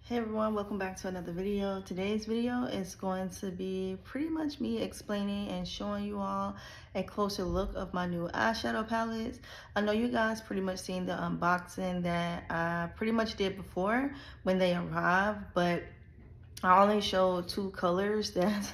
Hey everyone, welcome back to another video. Today's video is going to be pretty much me explaining and showing you all a closer look of my new eyeshadow palettes. I know you guys pretty much seen the unboxing that I pretty much did before when they arrived, but I only showed two colors that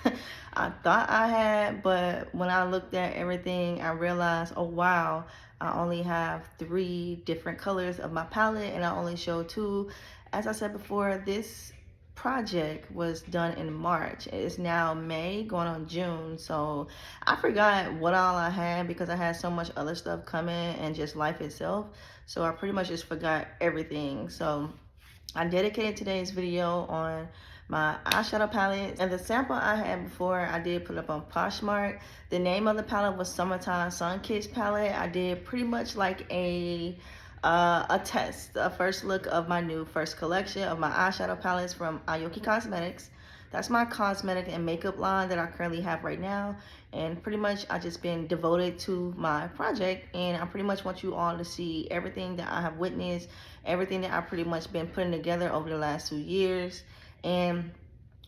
I thought I had, but when I looked at everything, I realized, oh wow, I only have three different colors of my palette and I only showed two. As I said before, this project was done in March. It's now May going on June, so I forgot what all I had because I had so much other stuff coming and just life itself. So I pretty much just forgot everything. So I dedicated today's video on my eyeshadow palette, and the sample I had before I did put up on Poshmark. The name of the palette was Summertime Sun Kiss palette. I did pretty much like a test, a first look of my new first collection of my eyeshadow palettes from Cosmetics. That's my cosmetic and makeup line that I currently have right now. And pretty much I just been devoted to my project, and I pretty much want you all to see everything that I have witnessed, everything that I've pretty much been putting together over the last 2 years. And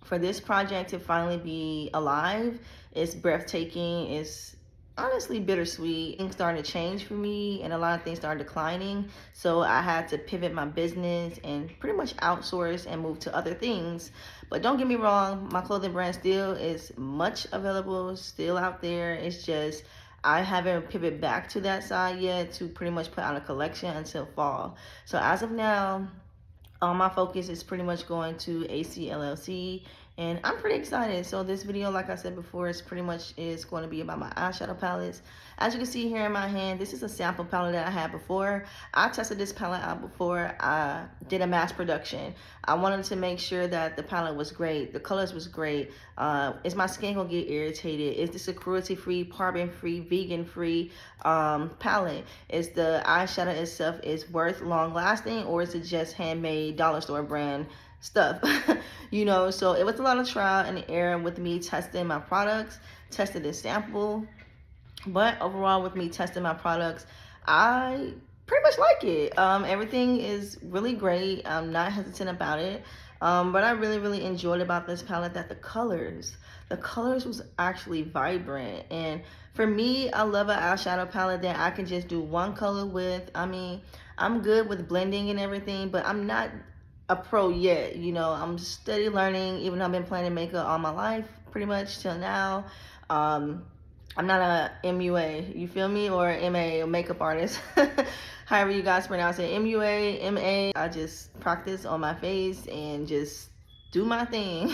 for this project to finally be alive, it's breathtaking. It's honestly bittersweet. Things started to change for me and a lot of things started declining. So I had to pivot my business and pretty much outsource and move to other things. But don't get me wrong, my clothing brand still is much available, still out there. It's just I haven't pivoted back to that side yet to pretty much put out a collection until fall. So as of now, all my focus is pretty much going to ACLLC, and I'm pretty excited. So this video, like I said before, is pretty much is going to be about my eyeshadow palettes. As you can see here in my hand, this is a sample palette that I had before. I tested this palette out before I did a mass production. I wanted to make sure that the palette was great, the colors was great. Is my skin gonna get irritated? Is this a cruelty-free, paraben-free, vegan-free palette? Is the eyeshadow itself is worth long-lasting, or is it just handmade dollar store brand stuff? You know, so it was a lot of trial and error with me testing my products, tested this sample. But overall, with me testing my products, I pretty much like it. Everything is really great. I'm not hesitant about it. But I really enjoyed about this palette that the colors was actually vibrant. And for me, I love an eyeshadow palette that I can just do one color with. I mean, I'm good with blending and everything, but I'm not a pro yet. You know, I'm steady learning, even though I've been playing makeup all my life, pretty much till now. I'm not a MUA, you feel me, or MA, a makeup artist. However you guys pronounce it, MUA, MA. I just practice on my face and just do my thing.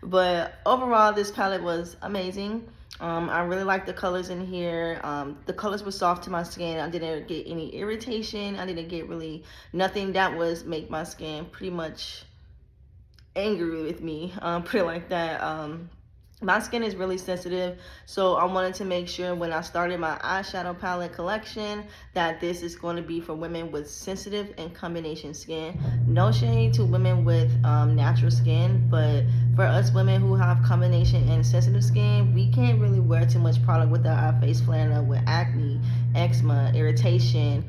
But overall, this palette was amazing. I really like the colors in here. The colors were soft to my skin. I didn't get any irritation. I didn't get really nothing that was make my skin pretty much angry with me, put it like that. My skin is really sensitive, so I wanted to make sure when I started my eyeshadow palette collection that this is going to be for women with sensitive and combination skin. No shade to women with natural skin, but for us women who have combination and sensitive skin, we can't really wear too much product without our face flaring up with acne, eczema, irritation,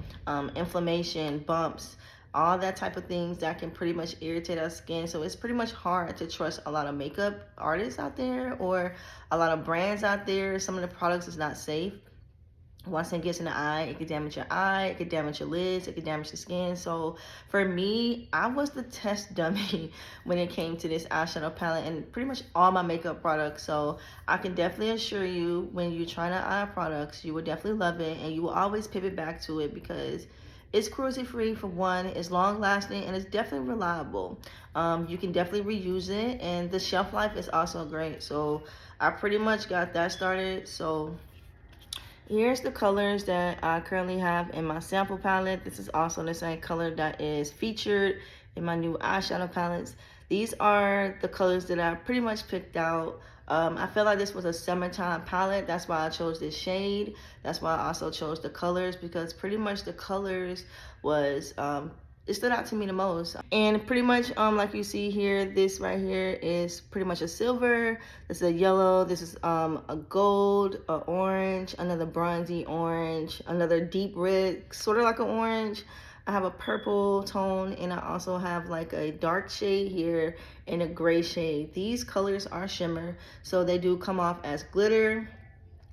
inflammation, bumps, all that type of things that can pretty much irritate our skin. So it's pretty much hard to trust a lot of makeup artists out there or a lot of brands out there. Some of the products is not safe. Once it gets in the eye, it could damage your eye, it could damage your lids, it could damage the skin. So for me, I was the test dummy when it came to this eyeshadow palette and pretty much all my makeup products. So I can definitely assure you, when you're trying out eye products, you will definitely love it, and you will always pivot back to it because it's cruelty free for one, it's long lasting, and it's definitely reliable. You can definitely reuse it, and the shelf life is also great. So I pretty much got that started. So here's the colors that I currently have in my sample palette. This is also the same color that is featured in my new eyeshadow palettes. These are the colors that I pretty much picked out. I feel like this was a summertime palette. That's why I chose this shade. That's why I also chose the colors, because pretty much the colors was, it stood out to me the most. And pretty much like you see here, this right here is pretty much a silver, this is a yellow, this is a gold, a orange, another bronzy orange, another deep red, sort of like an orange, I have a purple tone, and I also have like a dark shade here and a gray shade. These colors are shimmer, so they do come off as glitter.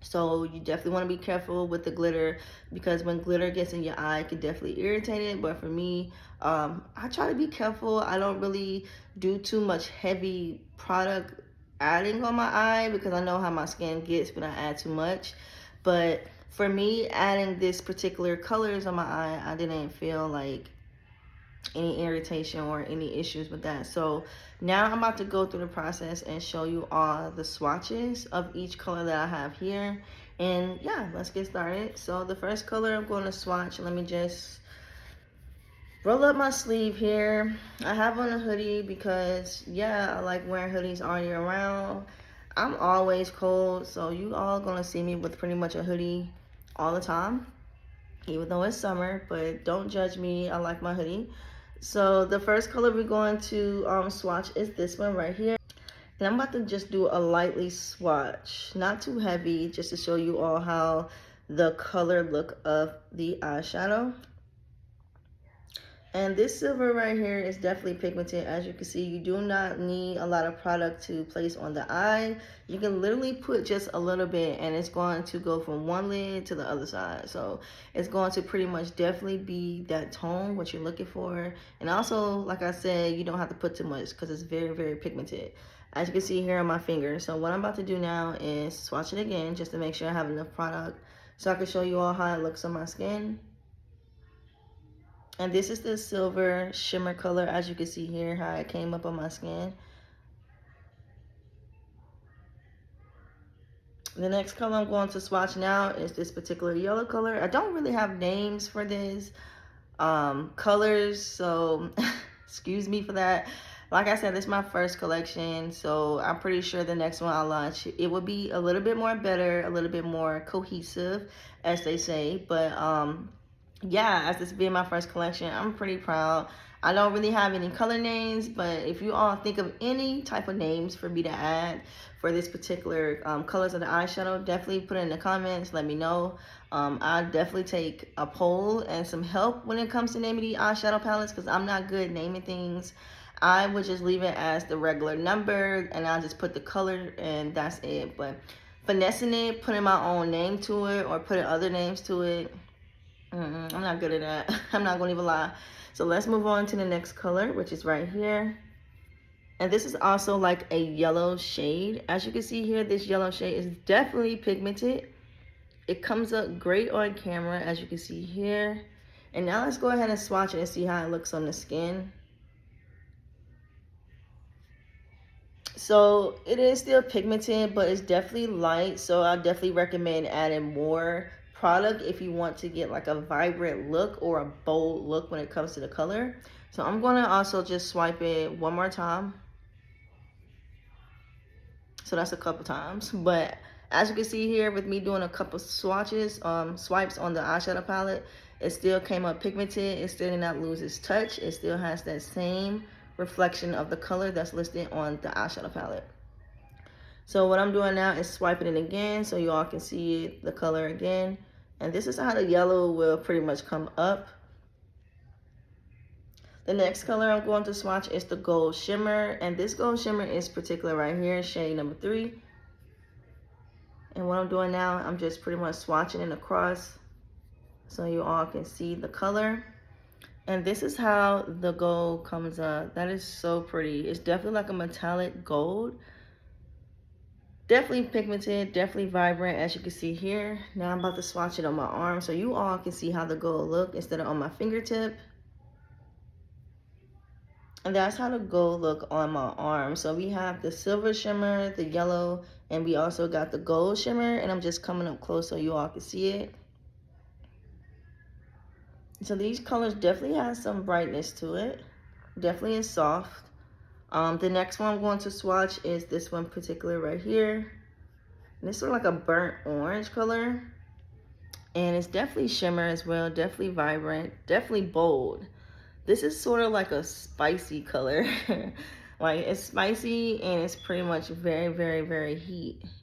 So you definitely want to be careful with the glitter, because when glitter gets in your eye, it can definitely irritate it. But for me, I try to be careful. I don't really do too much heavy product adding on my eye, because I know how my skin gets when I add too much. But for me, adding this particular colors on my eye, I didn't feel like any irritation or any issues with that. So now I'm about to go through the process and show you all the swatches of each color that I have here. And yeah, let's get started. So the first color I'm going to swatch, let me just roll up my sleeve here. I have on a hoodie because yeah, I like wearing hoodies all year round. I'm always cold, so you all gonna see me with pretty much a hoodie all the time, even though it's summer. But don't judge me, I like my hoodie. So the first color we're going to swatch is this one right here. And I'm about to just do a lightly swatch, not too heavy, just to show you all how the color look of the eyeshadow. And this silver right here is definitely pigmented. As you can see, you do not need a lot of product to place on the eye. You can literally put just a little bit and it's going to go from one lid to the other side. So it's going to pretty much definitely be that tone, what you're looking for. And also, like I said, you don't have to put too much because it's very, very pigmented. As you can see here on my finger. So what I'm about to do now is swatch it again just to make sure I have enough product so I can show you all how it looks on my skin. And this is the silver shimmer color, as you can see here, how it came up on my skin. The next color I'm going to swatch now is this particular yellow color. I don't really have names for this colors, so excuse me for that. Like I said, this is my first collection, so I'm pretty sure the next one I'll launch, it will be a little bit more better, a little bit more cohesive, as they say. But yeah, as this being my first collection, I'm pretty proud. I don't really have any color names, but if you all think of any type of names for me to add for this particular colors of the eyeshadow, definitely put it in the comments, let me know. I'll definitely take a poll and some help when it comes to naming the eyeshadow palettes, because I'm not good naming things. I would just leave it as the regular number and I'll just put the color and that's it. But finessing it, putting my own name to it or putting other names to it, I'm not good at that. I'm not gonna even lie. So let's move on to the next color, which is right here. And this is also like a yellow shade. As you can see here, this yellow shade is definitely pigmented. It comes up great on camera, as you can see here. And now let's go ahead and swatch it and see how it looks on the skin. So it is still pigmented, but it's definitely light. So I definitely recommend adding more product if you want to get like a vibrant look or a bold look when it comes to the color. So I'm going to also just swipe it one more time. So that's a couple times. But as you can see here, with me doing a couple swatches, swipes on the eyeshadow palette, it still came up pigmented. It still did not lose its touch. It still has that same reflection of the color that's listed on the eyeshadow palette. So what I'm doing now is swiping it again so you all can see the color again. And this is how the yellow will pretty much come up. The next color I'm going to swatch is the gold shimmer. And this gold shimmer is particular right here, shade number 3. And what I'm doing now, I'm just pretty much swatching it across so you all can see the color. And this is how the gold comes up. That is so pretty. It's definitely like a metallic gold. Definitely pigmented, definitely vibrant, as you can see here. Now I'm about to swatch it on my arm so you all can see how the gold look instead of on my fingertip. And that's how the gold look on my arm. So we have the silver shimmer, the yellow, and we also got the gold shimmer. And I'm just coming up close so you all can see it. So these colors definitely have some brightness to it. Definitely is soft. The next one I'm going to swatch is this one particular right here. And this is like a burnt orange color. And it's definitely shimmer as well. Definitely vibrant. Definitely bold. This is sort of like a spicy color. Like it's spicy and it's pretty much very, very, very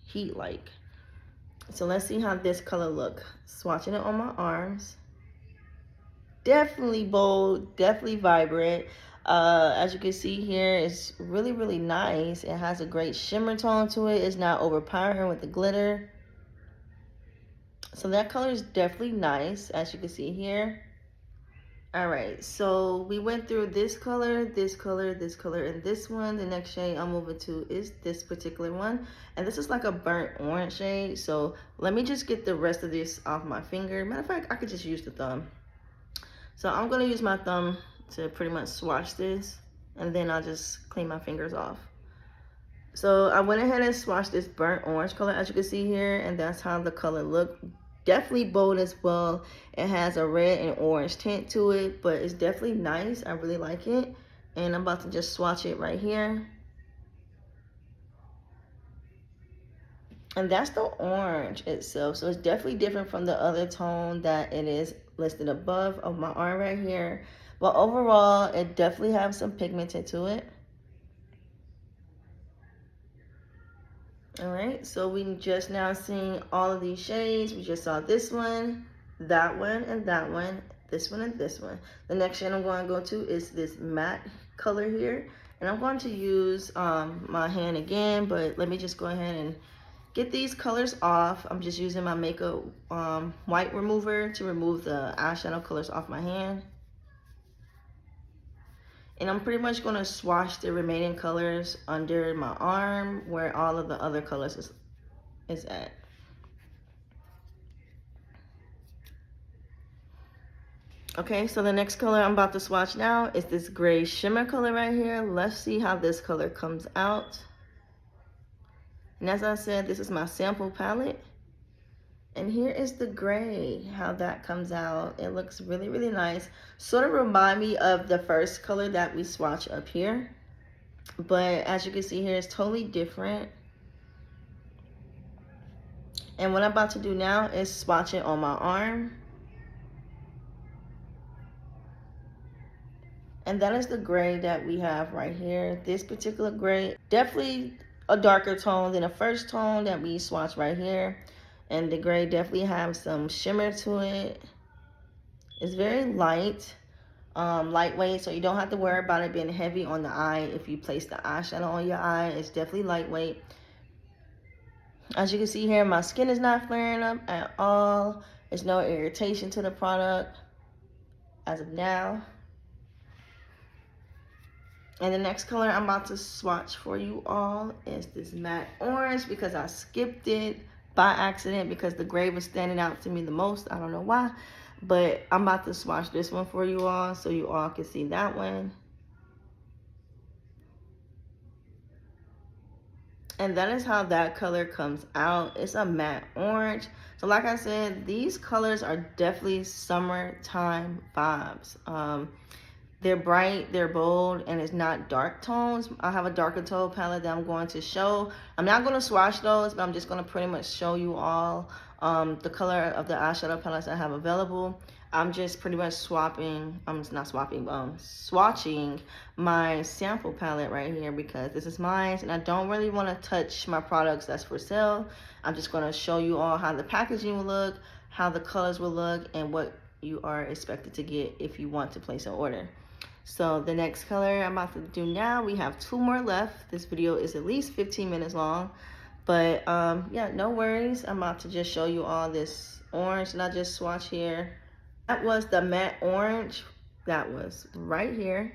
heat-like. So let's see how this color look. Swatching it on my arms. definitely bold, definitely vibrant. As you can see here, it's really, really nice. It has a great shimmer tone to it. It's not overpowering with the glitter. So that color is definitely nice, as you can see here. All right, so we went through this color, this color, this color, and this one. The next shade I'm moving to is this particular one. And this is like a burnt orange shade. So let me just get the rest of this off my finger. Matter of fact, I could just use the thumb. So I'm gonna use my thumb to pretty much swatch this, and then I'll just clean my fingers off. So I went ahead and swatched this burnt orange color, as you can see here, and that's how the color looked. Definitely bold as well. It has a red and orange tint to it, but it's definitely nice. I really like it. And I'm about to just swatch it right here. And that's the orange itself. So it's definitely different from the other tone that it is listed above of my arm right here. But overall, it definitely has some pigment to it. All right, so we just now seeing all of these shades. We just saw this one, and that one, this one, and this one. The next shade I'm going to go to is this matte color here. And I'm going to use my hand again, but let me just go ahead and get these colors off. I'm just using my makeup white remover to remove the eyeshadow colors off my hand. And I'm pretty much going to swatch the remaining colors under my arm where all of the other colors is at. Okay, so the next color I'm about to swatch now is this gray shimmer color right here. Let's see how this color comes out. And as I said, this is my sample palette. And here is the gray, how that comes out. It looks really, really nice. Sort of remind me of the first color that we swatched up here. But as you can see here, it's totally different. And what I'm about to do now is swatch it on my arm. And that is the gray that we have right here. This particular gray, definitely a darker tone than the first tone that we swatched right here. And the gray definitely has some shimmer to it. It's very light, lightweight, so you don't have to worry about it being heavy on the eye. If you place the eyeshadow on your eye, it's definitely lightweight. As you can see here, my skin is not flaring up at all. There's no irritation to the product as of now. And the next color I'm about to swatch for you all is this matte orange, because I skipped it by accident because the gray was standing out to me the most. I don't know why, but I'm about to swatch this one for you all so you all can see that one. And that is how that color comes out. It's a matte orange. So like I said, these colors are definitely summertime vibes. They're bright, they're bold, and it's not dark tones. I have a darker tone palette that I'm going to show. I'm not going to swatch those, but I'm just going to pretty much show you all the color of the eyeshadow palettes I have available. I'm just pretty much swatching my sample palette right here because this is mine, and I don't really want to touch my products that's for sale. I'm just going to show you all how the packaging will look, how the colors will look, and what you are expected to get if you want to place an order. So the next color I'm about to do now, we have 2 more left. This video is at least 15 minutes long, but yeah, no worries. I'm about to just show you all this orange and I just swatch here. That was the matte orange. That was right here.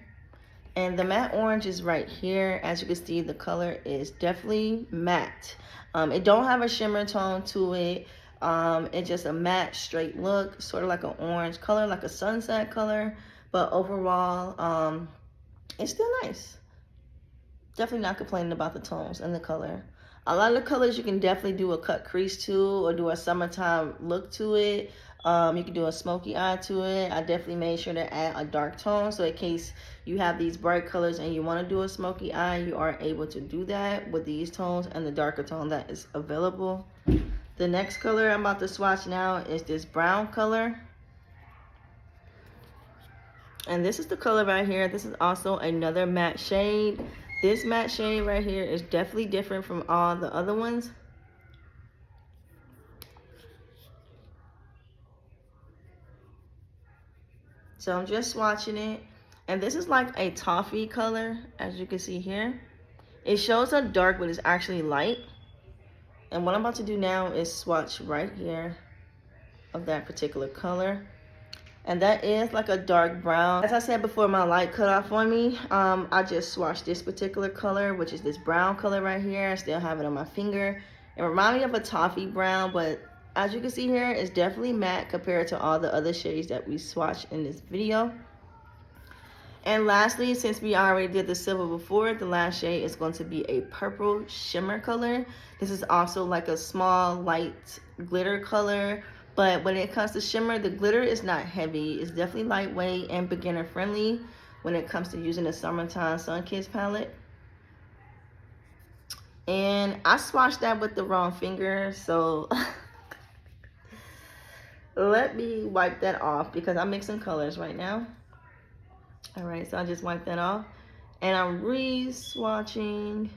And the matte orange is right here. As you can see, the color is definitely matte. It don't have a shimmer tone to it. It's just a matte straight look, sort of like an orange color, like a sunset color. But overall, it's still nice. Definitely not complaining about the tones and the color. A lot of the colors you can definitely do a cut crease to or do a summertime look to it. You can do a smoky eye to it. I definitely made sure to add a dark tone, so in case you have these bright colors and you want to do a smoky eye, you are able to do that with these tones and the darker tone that is available. The next color I'm about to swatch now is this brown color. And this is the color right here. This is also another matte shade. This matte shade right here is definitely different from all the other ones. So I'm just swatching it. And this is like a toffee color, as you can see here. It shows up dark, but it's actually light. And what I'm about to do now is swatch right here of that particular color. And that is like a dark brown. As I said before, my light cut off on me. I just swatched this particular color, which is this brown color right here. I still have it on my finger. It reminds me of a toffee brown, but as you can see here, it's definitely matte compared to all the other shades that we swatched in this video. And lastly, since we already did the silver before, the last shade is going to be a purple shimmer color. This is also like a small light glitter color. But when it comes to shimmer, the glitter is not heavy. It's definitely lightweight and beginner friendly when it comes to using the Summertime Sun Kissed palette. And I swatched that with the wrong finger, so let me wipe that off because I'm mixing colors right now. All right, so I just wiped that off. And I'm re-swatching.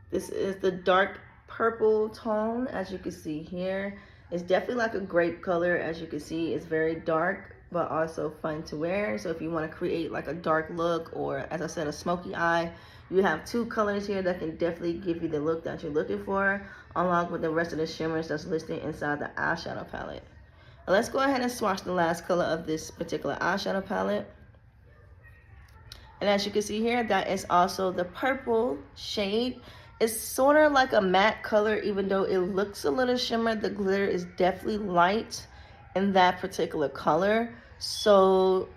This is the dark purple tone, as you can see here. It's definitely like a grape color. As you can see, it's very dark, but also fun to wear. So if you want to create like a dark look or, as I said, a smoky eye, you have two colors here that can definitely give you the look that you're looking for, along with the rest of the shimmers that's listed inside the eyeshadow palette. Now let's go ahead and swatch the last color of this particular eyeshadow palette. And as you can see here, that is also the purple shade. It's sort of like a matte color, even though it looks a little shimmer. The glitter is definitely light in that particular color. So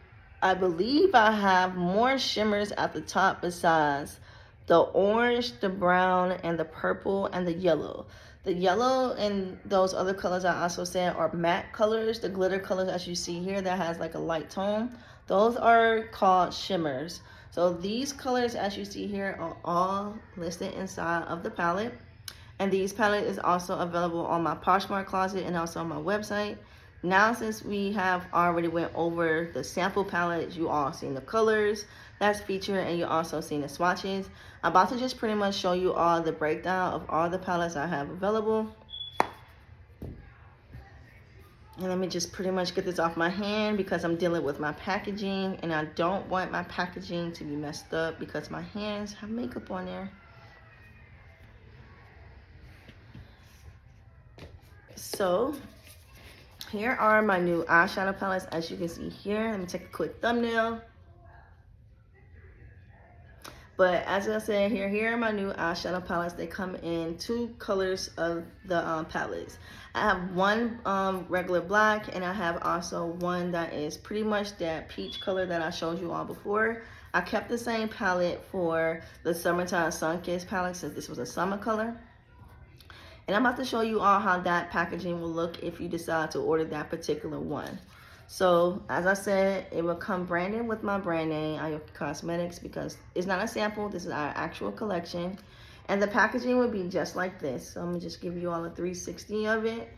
I believe I have more shimmers at the top besides the orange, the brown, and the purple, and the yellow. The yellow and those other colors I also said are matte colors. The glitter colors, as you see here, that has like a light tone, those are called shimmers. So these colors, as you see here, are all listed inside of the palette. And these palette is also available on my Poshmark closet and also on my website. Now, since we have already went over the sample palette, you all seen the colors that's featured, and you also seen the swatches. I'm about to just pretty much show you all the breakdown of all the palettes I have available. And let me just pretty much get this off my hand because I'm dealing with my packaging and I don't want my packaging to be messed up because my hands have makeup on there. So here are my new eyeshadow palettes, as you can see here. Let me take a quick thumbnail. But as I said, here are my new eyeshadow palettes. They come in two colors of the palettes. I have one regular black, and I have also one that is pretty much that peach color that I showed you all before. I kept the same palette for the Summertime Sun Kissed palette since this was a summer color. And I'm about to show you all how that packaging will look if you decide to order that particular one. So as I said, it will come branded with my brand name, Cosmetics, because it's not a sample. This is our actual collection. And the packaging would be just like this. So I'm gonna just give you all a 360 of it.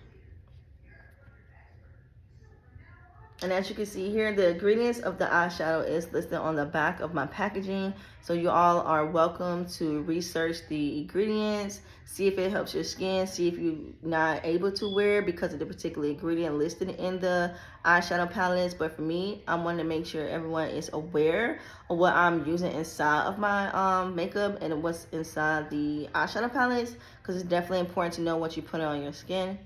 And as you can see here, the ingredients of the eyeshadow is listed on the back of my packaging. So you all are welcome to research the ingredients, see if it helps your skin, see if you're not able to wear because of the particular ingredient listed in the eyeshadow palettes. But for me, I want to make sure everyone is aware of what I'm using inside of my makeup and what's inside the eyeshadow palettes, because it's definitely important to know what you put on your skin.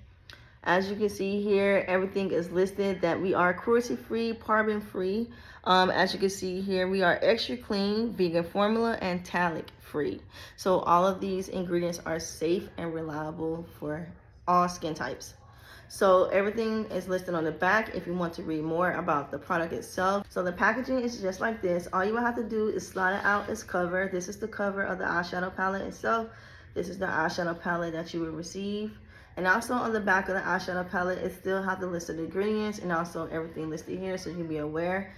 As you can see here, everything is listed that we are cruelty-free, paraben-free. As you can see here, we are extra clean, vegan formula, and phthalate-free. So all of these ingredients are safe and reliable for all skin types. So everything is listed on the back if you want to read more about the product itself. So the packaging is just like this. All you will have to do is slide it out its cover. This is the cover of the eyeshadow palette itself. This is the eyeshadow palette that you will receive. And also on the back of the eyeshadow palette, it still has the list of the ingredients and also everything listed here, so you can be aware.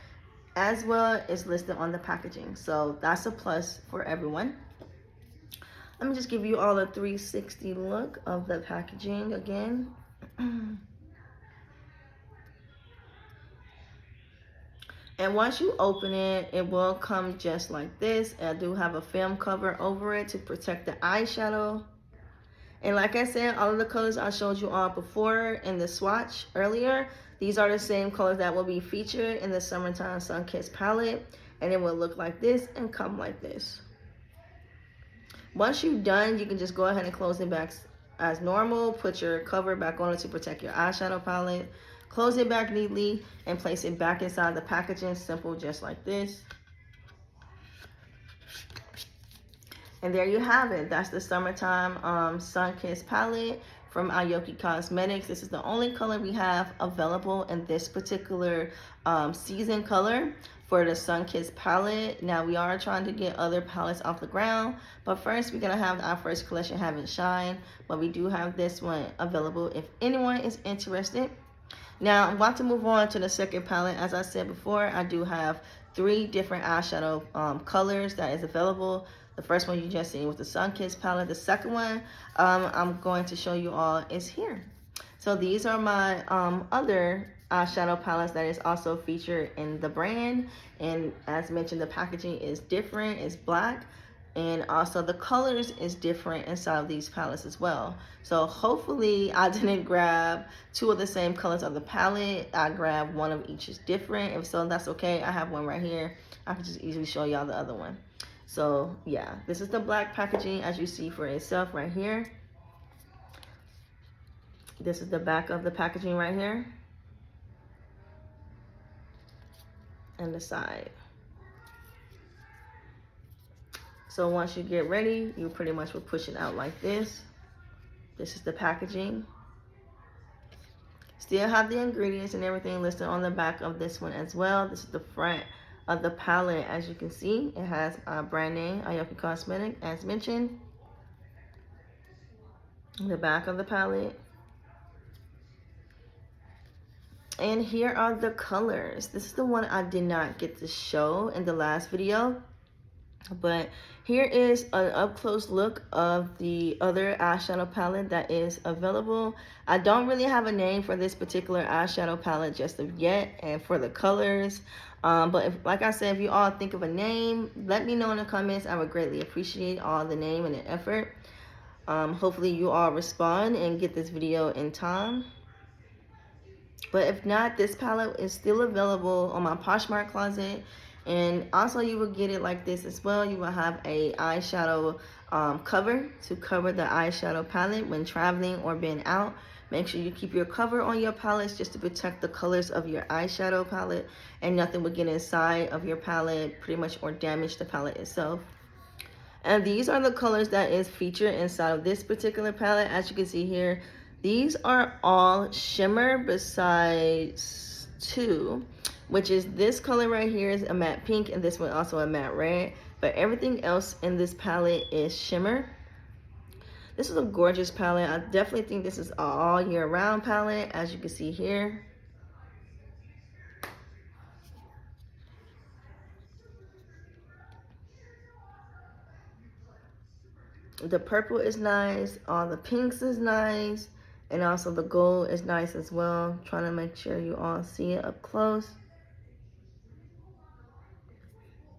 As well, it's listed on the packaging. So that's a plus for everyone. Let me just give you all a 360 look of the packaging again. And once you open it, it will come just like this. I do have a film cover over it to protect the eyeshadow. And like I said, all of the colors I showed you all before in the swatch earlier, these are the same colors that will be featured in the Summertime Sun Kissed palette. And it will look like this and come like this. Once you're done, you can just go ahead and close it back as normal. Put your cover back on it to protect your eyeshadow palette. Close it back neatly and place it back inside the packaging. Simple, just like this. And there you have it. That's the Summertime Sun Kissed palette from Ayoki Cosmetics. This is the only color we have available in this particular season color for the Sun Kissed palette. Now we are trying to get other palettes off the ground, but first we're gonna have our first collection have it shine. But we do have this one available if anyone is interested. Now I'm about to move on to the second palette. As I said before, I do have 3 different eyeshadow colors that is available. The first one you just seen was the Sun Kissed palette. The second one I'm going to show you all is here. So these are my other eyeshadow palettes that is also featured in the brand. And as mentioned, the packaging is different, it's black. And also the colors is different inside of these palettes as well. So hopefully I didn't grab 2 of the same colors of the palette. I grabbed 1 of each is different. If so, that's okay. I have one right here. I can just easily show y'all the other one. So yeah, this is the black packaging as you see for itself right here. This is the back of the packaging right here. And the side. So once you get ready, you pretty much will push it out like this. This is the packaging. Still have the ingredients and everything listed on the back of this one as well. This is the front of the palette. As you can see, it has a brand name, Ayoki Cosmetic, as mentioned. The back of the palette. And here are the colors. This is the one I did not get to show in the last video, but here is an up-close look of the other eyeshadow palette that is available. I don't really have a name for this particular eyeshadow palette just of yet, and for the colors. But if, like I said, if you all think of a name, let me know in the comments. I would greatly appreciate all the name and the effort. Hopefully you all respond and get this video in time. But if not, this palette is still available on my Poshmark closet. And also you will get it like this as well. You will have a eyeshadow cover to cover the eyeshadow palette when traveling or being out. Make sure you keep your cover on your palettes just to protect the colors of your eyeshadow palette, and nothing will get inside of your palette pretty much or damage the palette itself. And these are the colors that is featured inside of this particular palette. As you can see here, these are all shimmer besides 2, which is this color right here is a matte pink, and this one also a matte red. But everything else in this palette is shimmer. This is a gorgeous palette. I definitely think this is an all year round palette, as you can see here. The purple is nice, all the pinks is nice, and also the gold is nice as well. Trying to make sure you all see it up close.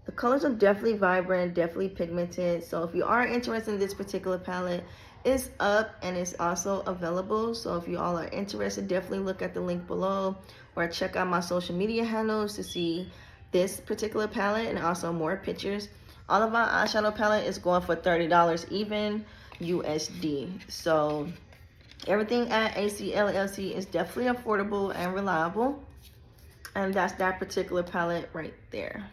The colors are definitely vibrant, definitely pigmented. So if you are interested in this particular palette, it's up and it's also available. So if you all are interested, definitely look at the link below or check out my social media handles to see this particular palette and also more pictures. All of my eyeshadow palette is going for $30 even USD. So everything at ACLLC is definitely affordable and reliable. And that's that particular palette right there.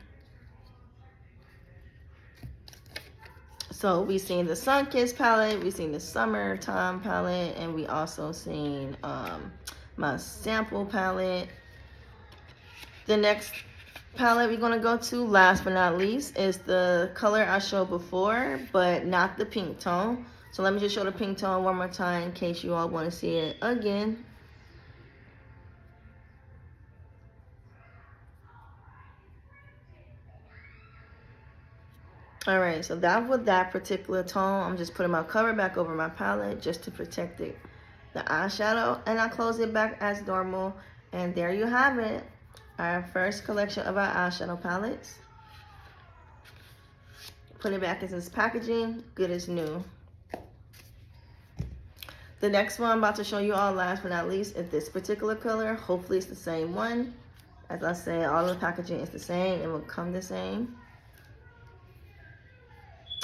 So we've seen the Sun Kissed palette, we've seen the Summertime palette, and we also seen my sample palette. The next palette we're gonna go to, last but not least, is the color I showed before, but not the pink tone. So let me just show the pink tone one more time in case you all want to see it again. Alright, so that was that particular tone. I'm just putting my cover back over my palette just to protect it, the eyeshadow, and I close it back as normal. And there you have it, our first collection of our eyeshadow palettes. Put it back in its packaging, good as new. The next one I'm about to show you all, last but not least, is this particular color. Hopefully it's the same one. As I said, all the packaging is the same. It will come the same.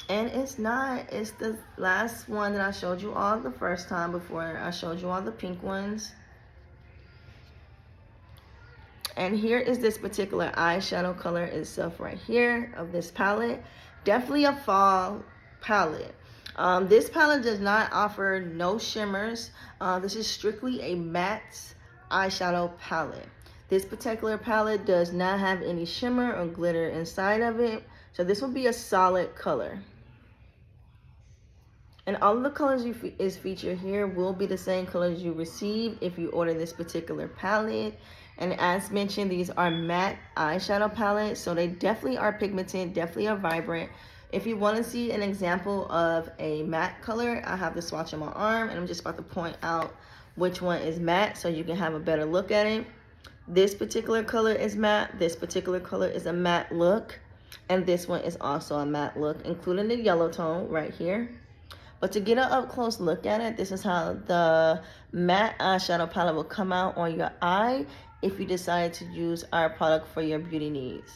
And it's not. It's the last one that I showed you all the first time before I showed you all the pink ones. And here is this particular eyeshadow color itself right here of this palette. Definitely a fall palette. This palette does not offer no shimmers. This is strictly a matte eyeshadow palette. This particular palette does not have any shimmer or glitter inside of it. So this will be a solid color. And all of the colors is featured here will be the same colors you receive if you order this particular palette. And as mentioned, these are matte eyeshadow palettes, so they definitely are pigmented, definitely are vibrant. If you want to see an example of a matte color, I have the swatch on my arm, and I'm just about to point out which one is matte so you can have a better look at it. This particular color is matte, this particular color is a matte look, and this one is also a matte look, including the yellow tone right here. But to get an up close look at it, this is how the matte eyeshadow palette will come out on your eye if you decide to use our product for your beauty needs.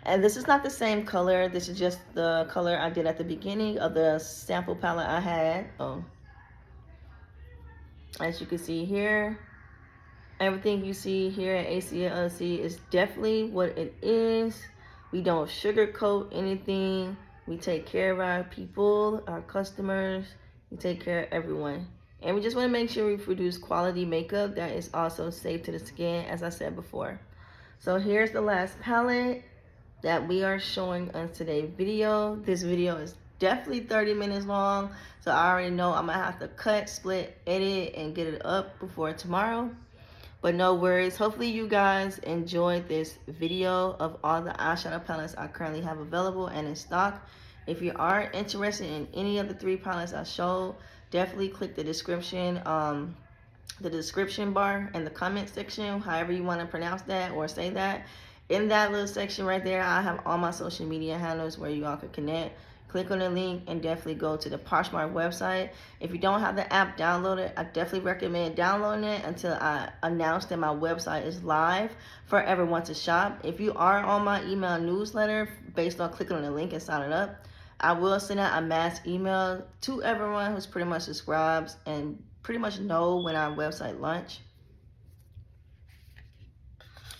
And this is not the same color. This is just the color I did at the beginning of the sample palette I had. Oh, as you can see here, everything you see here at ACLC is definitely what it is. We don't sugarcoat anything. We take care of our people, our customers. We take care of everyone. And we just want to make sure we produce quality makeup that is also safe to the skin, as I said before. So here's the last palette that we are showing on today's video. This video is definitely 30 minutes long, so I already know I'm gonna have to cut, split, edit, and get it up before tomorrow. But no worries. Hopefully you guys enjoyed this video of all the eyeshadow palettes I currently have available and in stock. If you are interested in any of the 3 palettes I showed, definitely click the description bar and the comment section, however you want to pronounce that or say that. In that little section right there, I have all my social media handles where you all can connect. Click on the link and definitely go to the Poshmark website. If you don't have the app downloaded, I definitely recommend downloading it until I announce that my website is live for everyone to shop. If you are on my email newsletter, based on clicking on the link and signing up, I will send out a mass email to everyone who's pretty much subscribes and pretty much know when our website launch.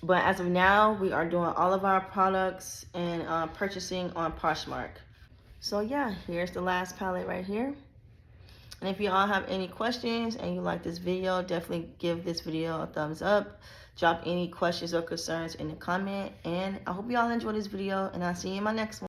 But as of now, we are doing all of our products and purchasing on Poshmark. So yeah, here's the last palette right here. And if you all have any questions and you like this video, definitely give this video a thumbs up. Drop any questions or concerns in the comment. And I hope you all enjoyed this video, and I'll see you in my next one.